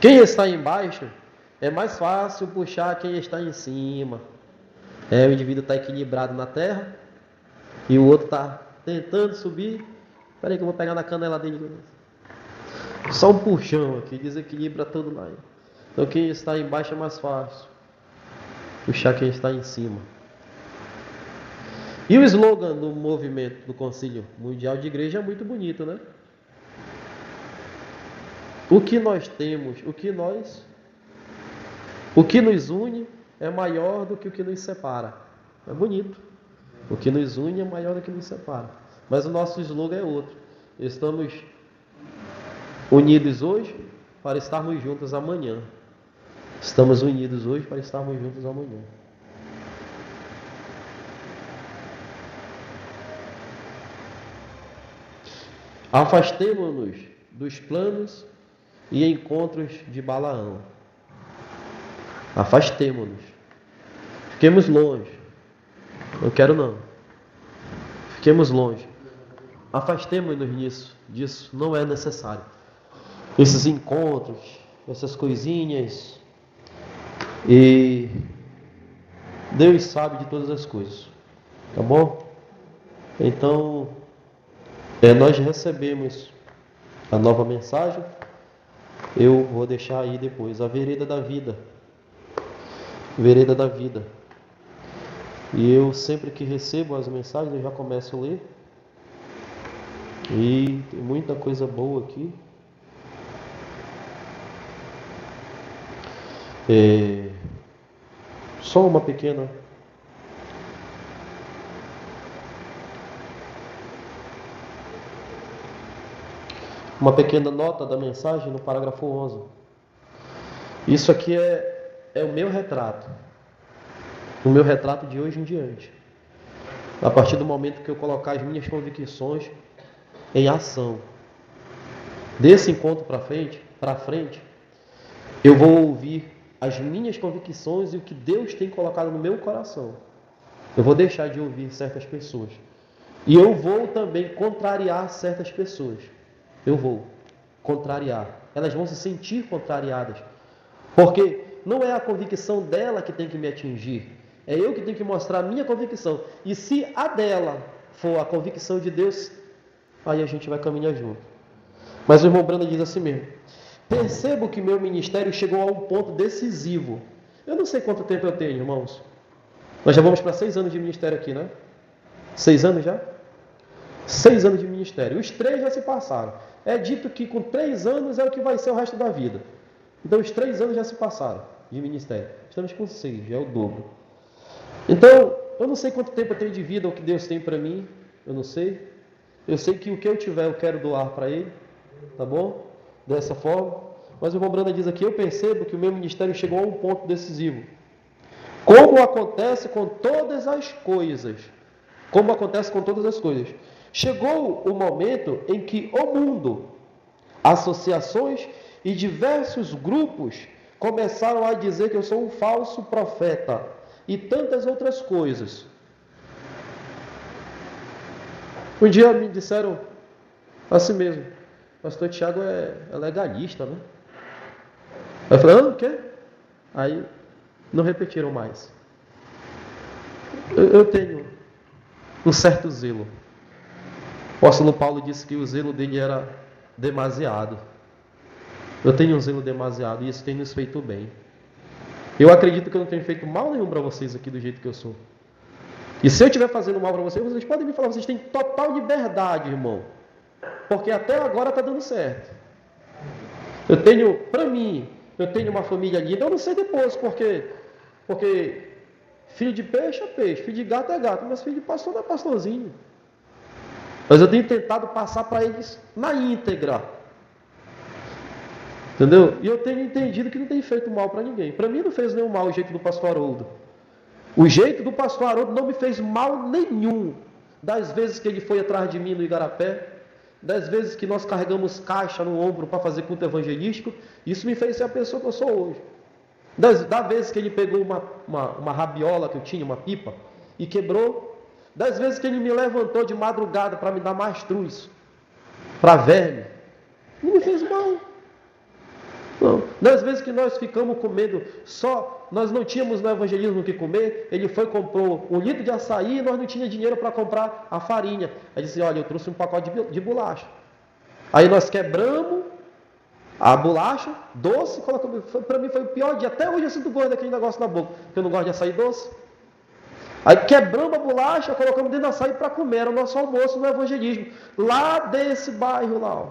Quem está embaixo, é mais fácil puxar quem está em cima. O indivíduo está equilibrado na terra, e o outro está tentando subir. Espera aí que eu vou pegar na canela dele. Só um puxão aqui, desequilibra tudo lá. Então quem está embaixo é mais fácil puxar quem está em cima. E o slogan do movimento do Concílio Mundial de Igreja é muito bonito, né? O que nós temos, o que nos une é maior do que o que nos separa. É bonito. O que nos une é maior do que nos separa. Mas o nosso slogan é outro. Estamos unidos hoje para estarmos juntos amanhã. Estamos unidos hoje para estarmos juntos amanhã. Afastemo-nos dos planos e encontros de Balaão. Afastemo-nos. Fiquemos longe. Não quero não. Fiquemos longe. Afastemo-nos disso. Não é necessário. Esses encontros, essas coisinhas. E Deus sabe de todas as coisas. Tá bom? Então, nós recebemos a nova mensagem. Eu vou deixar aí depois, a vereda da vida. Vereda da vida. E eu sempre que recebo as mensagens, eu já começo a ler. E tem muita coisa boa aqui. Só uma pequena nota da mensagem no parágrafo 11. Isso aqui é o meu retrato. O meu retrato de hoje em diante. A partir do momento que eu colocar as minhas convicções em ação. Desse encontro para frente, eu vou ouvir as minhas convicções e o que Deus tem colocado no meu coração. Eu vou deixar de ouvir certas pessoas. E eu vou também contrariar certas pessoas. Eu vou contrariar. Elas vão se sentir contrariadas. Porque não é a convicção dela que tem que me atingir. É eu que tenho que mostrar a minha convicção. E se a dela for a convicção de Deus, aí a gente vai caminhar junto. Mas o irmão Brando diz assim mesmo: percebo que meu ministério chegou a um ponto decisivo. Eu não sei quanto tempo eu tenho, irmãos. Nós já vamos para 6 anos de ministério aqui, né? 6 anos já? 6 anos de ministério. Os 3 já se passaram. É dito que com 3 anos é o que vai ser o resto da vida. Então os 3 anos já se passaram de ministério. Estamos com 6, já é o dobro. Então, eu não sei quanto tempo eu tenho de vida, o que Deus tem para mim. Eu não sei. Eu sei que o que eu tiver eu quero doar para Ele. Tá bom? Dessa forma. Mas o irmão Branda diz aqui: eu percebo que o meu ministério chegou a um ponto decisivo. Como acontece com todas as coisas. Como acontece com todas as coisas. Chegou o momento em que o mundo, associações e diversos grupos começaram a dizer que eu sou um falso profeta e tantas outras coisas. Um dia me disseram assim mesmo: pastor Tiago é legalista, né? Eu falei: o quê? Aí não repetiram mais. Eu tenho um certo zelo. O apóstolo Paulo disse que o zelo dele era demasiado. Eu tenho um zelo demasiado e isso tem nos feito bem. Eu acredito que eu não tenho feito mal nenhum para vocês aqui do jeito que eu sou. E se eu estiver fazendo mal para vocês, vocês podem me falar, vocês têm total liberdade, irmão. Porque até agora está dando certo. Eu tenho, para mim, eu tenho uma família linda, eu não sei depois, porque filho de peixe é peixe, filho de gato é gato, mas filho de pastor não é pastorzinho. Mas eu tenho tentado passar para eles na íntegra. Entendeu? E eu tenho entendido que não tem feito mal para ninguém. Para mim não fez nenhum mal o jeito do pastor Haroldo. O jeito do pastor Haroldo não me fez mal nenhum. Das vezes que ele foi atrás de mim no Igarapé, das vezes que nós carregamos caixa no ombro para fazer culto evangelístico, isso me fez ser a pessoa que eu sou hoje. Da vez que ele pegou uma rabiola que eu tinha, uma pipa, e quebrou. Das vezes que ele me levantou de madrugada para me dar mastruz, para verme, não me fez mal. Não. Das vezes que nós ficamos comendo nós não tínhamos no evangelismo o que comer, ele foi e comprou 1 litro de açaí e nós não tínhamos dinheiro para comprar a farinha. Aí disse: olha, eu trouxe um pacote de bolacha. Aí nós quebramos a bolacha, doce, colocamos. Para mim foi o pior dia. Até hoje eu sinto gosto daquele negócio na boca, porque eu não gosto de açaí doce. Aí quebramos a bolacha, colocamos dentro do açaí para comer. Era o nosso almoço no evangelismo. Lá desse bairro lá, ó,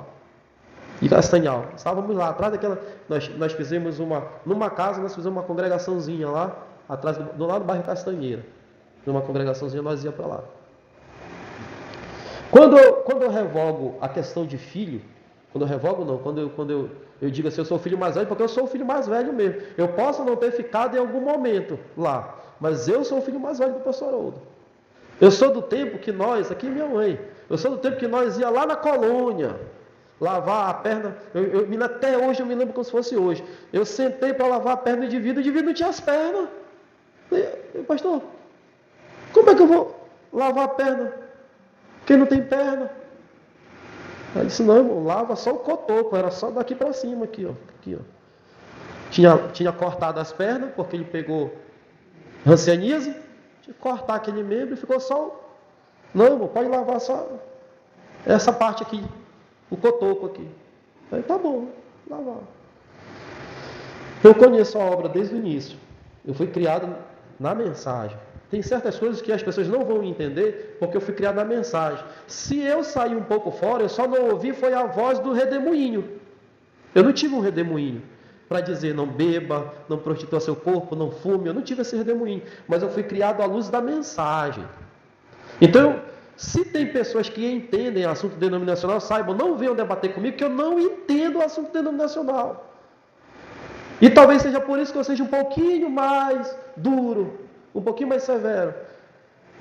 de Castanhal. Estávamos lá, atrás daquela. Nós fizemos numa casa, nós fizemos uma congregaçãozinha lá, atrás do lado do bairro Castanheira. Numa congregaçãozinha, nós ia para lá. Quando eu revogo a questão de filho, quando eu digo assim, eu sou o filho mais velho, porque eu sou o filho mais velho mesmo. Eu posso não ter ficado em algum momento lá, mas eu sou o filho mais velho do pastor Haroldo. Eu sou do tempo que nós, aqui minha mãe, eu sou do tempo que nós ia lá na colônia, lavar a perna. Até hoje eu me lembro como se fosse hoje. Eu sentei para lavar a perna do indivíduo, o indivíduo não tinha as pernas. Pastor, como é que eu vou lavar a perna? Quem não tem perna? Aí disse: não, irmão, lava só o cotoco, era só daqui para cima, aqui, ó. Tinha cortado as pernas, porque ele pegou hanseníase, tinha que cortar aquele membro e ficou só Não, irmão, pode lavar só essa parte aqui, o cotoco aqui. Aí tá bom, lavar. Eu conheço a obra desde o início. Eu fui criado na mensagem. Tem certas coisas que as pessoas não vão entender porque eu fui criado na mensagem. Se eu sair um pouco fora, eu só não ouvi foi a voz do redemoinho. Eu não tive um redemoinho para dizer não beba, não prostitua seu corpo, não fume. Eu não tive esse redemoinho. Mas eu fui criado à luz da mensagem. Então, se tem pessoas que entendem assunto denominacional, saibam, não venham debater comigo que eu não entendo o assunto denominacional. E talvez seja por isso que eu seja um pouquinho mais duro, um pouquinho mais severo.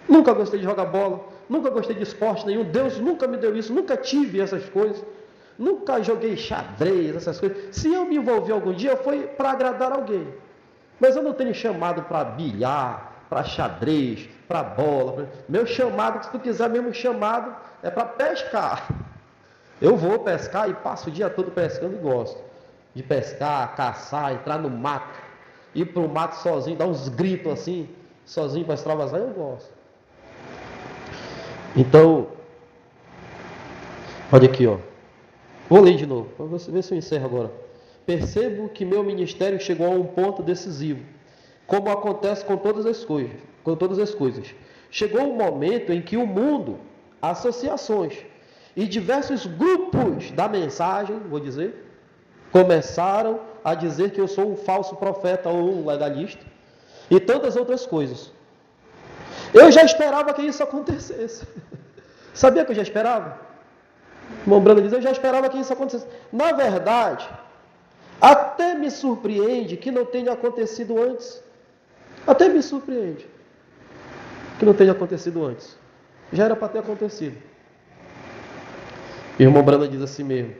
Nunca gostei de jogar bola, nunca gostei de esporte nenhum. Deus nunca me deu isso, nunca tive essas coisas. Nunca joguei xadrez, essas coisas. Se eu me envolvi algum dia, foi para agradar alguém. Mas eu não tenho chamado para bilhar, para xadrez, para bola. Meu chamado, se tu quiser mesmo chamado, é para pescar. Eu vou pescar e passo o dia todo pescando e gosto de pescar, caçar, entrar no mato, ir para o mato sozinho, dar uns gritos assim, sozinho para extravasar, eu gosto. Então, olha aqui, ó. Vou ler de novo, para ver se eu encerro agora. Percebo que meu ministério chegou a um ponto decisivo, como acontece com todas as coisas. Chegou um momento em que o mundo, associações e diversos grupos da mensagem, vou dizer, começaram a dizer que eu sou um falso profeta ou um legalista e tantas outras coisas. Eu já esperava que isso acontecesse. Sabia que eu já esperava? O irmão Brando diz, eu já esperava que isso acontecesse. Na verdade, até me surpreende que não tenha acontecido antes. Até me surpreende que não tenha acontecido antes. Já era para ter acontecido. E o irmão Brando diz assim mesmo,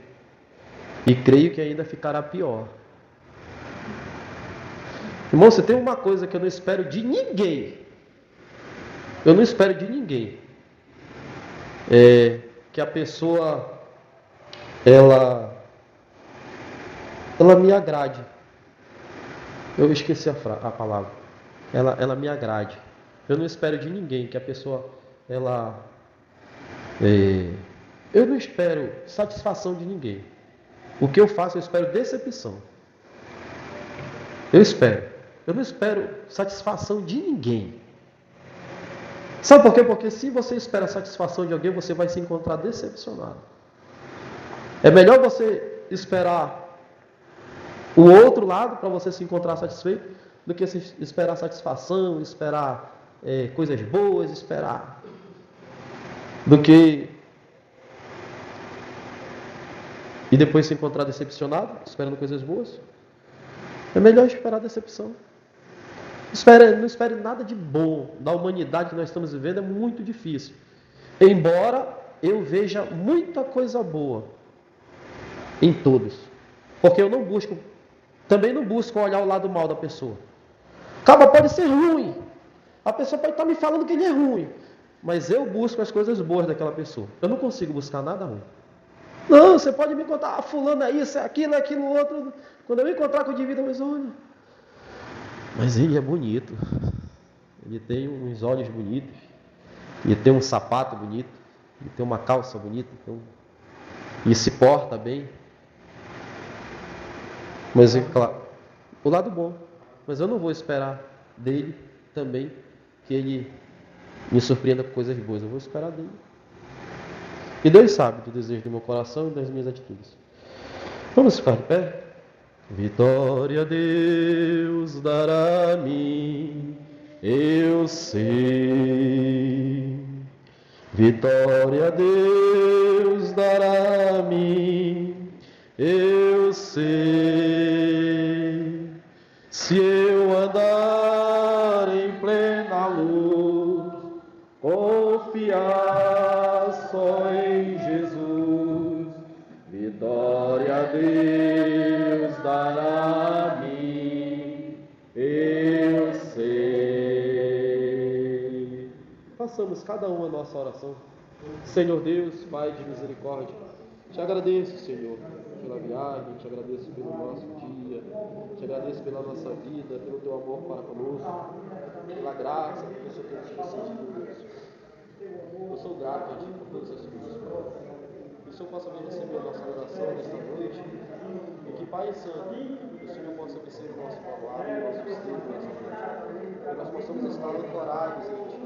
e creio que ainda ficará pior. Irmão, você tem uma coisa que eu não espero de ninguém. Eu não espero de ninguém. Que a pessoa, ela me agrade. Eu esqueci a palavra. Ela me agrade. Eu não espero de ninguém que a pessoa, eu não espero satisfação de ninguém. O que eu faço, eu espero decepção. Eu não espero satisfação de ninguém. Sabe por quê? Porque se você espera a satisfação de alguém, você vai se encontrar decepcionado. É melhor você esperar o outro lado para você se encontrar satisfeito do que esperar satisfação, esperar coisas boas, esperar do que e depois se encontrar decepcionado, esperando coisas boas. É melhor esperar a decepção. Não espere nada de bom. Da humanidade que nós estamos vivendo é muito difícil. Embora eu veja muita coisa boa em todos. Porque eu também não busco olhar o lado mal da pessoa. Acaba pode ser ruim. A pessoa pode estar me falando que ele é ruim. Mas eu busco as coisas boas daquela pessoa. Eu não consigo buscar nada ruim. Não, você pode me contar, fulano é isso, é aquilo, outro. Quando eu me encontrar com o indivíduo, eu vou olha, mas ele é bonito. Ele tem uns olhos bonitos. Ele tem um sapato bonito. Ele tem uma calça bonita. Ele se porta bem. Mas, claro, o lado bom. Mas eu não vou esperar dele também que ele me surpreenda com coisas boas. Eu vou esperar dele. E Deus sabe do desejo do meu coração e das minhas atitudes. Vamos ficar de pé? Vitória Deus dará a mim, eu sei. Vitória Deus dará a mim, eu sei. Se eu andar em plena luz, confiar só em Jesus, vitória a Deus dará a mim, eu sei. Façamos cada um a nossa oração. Senhor Deus, Pai de misericórdia, te agradeço, Senhor, pela viagem, te agradeço pelo nosso dia, te agradeço pela nossa vida, pelo teu amor para conosco, pela graça que o Senhor tem nos concedido, Deus. Eu sou grato a Ti por todas as coisas, Pai. Que o Senhor possa vir receber a nossa oração nesta noite. E que, Pai Santo, o Senhor possa vencer o nosso baluarte, o nosso sustento nesta noite. Que nós possamos estar ancorados em Ti.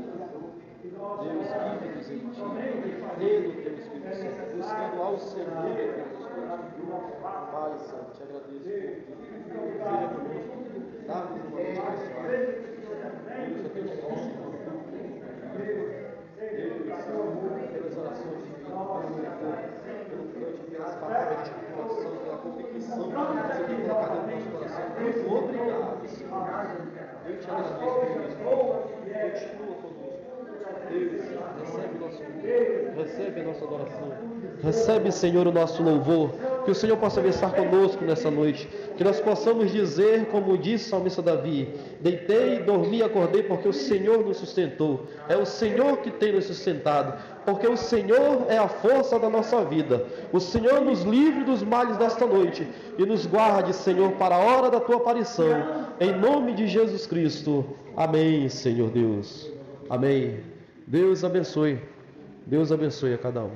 Deus, vívidos em Ti, crendo no Teu Espírito Santo, buscando ao Senhor em todas as coisas. Pai Santo, te agradeço por tudo. Seja conosco, dá-nos uma noite abençoada. Deus, eu tenho Senhor. Deus, pelas orações de vida, pelo cântico, pelas palavras de coração, pela convicção que você tem colocado no nosso coração. Muito obrigado, Senhor. Eu te agradeço por isso. Continua conosco. Deus, recebe o nosso culto, recebe a nossa adoração, recebe, Senhor, o nosso louvor, que o Senhor possa estar conosco nessa noite, que nós possamos dizer, como disse o salmista Davi: deitei, dormi, acordei, porque o Senhor nos sustentou. É o Senhor que tem nos sustentado, porque o Senhor é a força da nossa vida. O Senhor nos livre dos males desta noite e nos guarde, Senhor, para a hora da tua aparição, em nome de Jesus Cristo. Amém, Senhor Deus. Amém. Deus abençoe a cada um.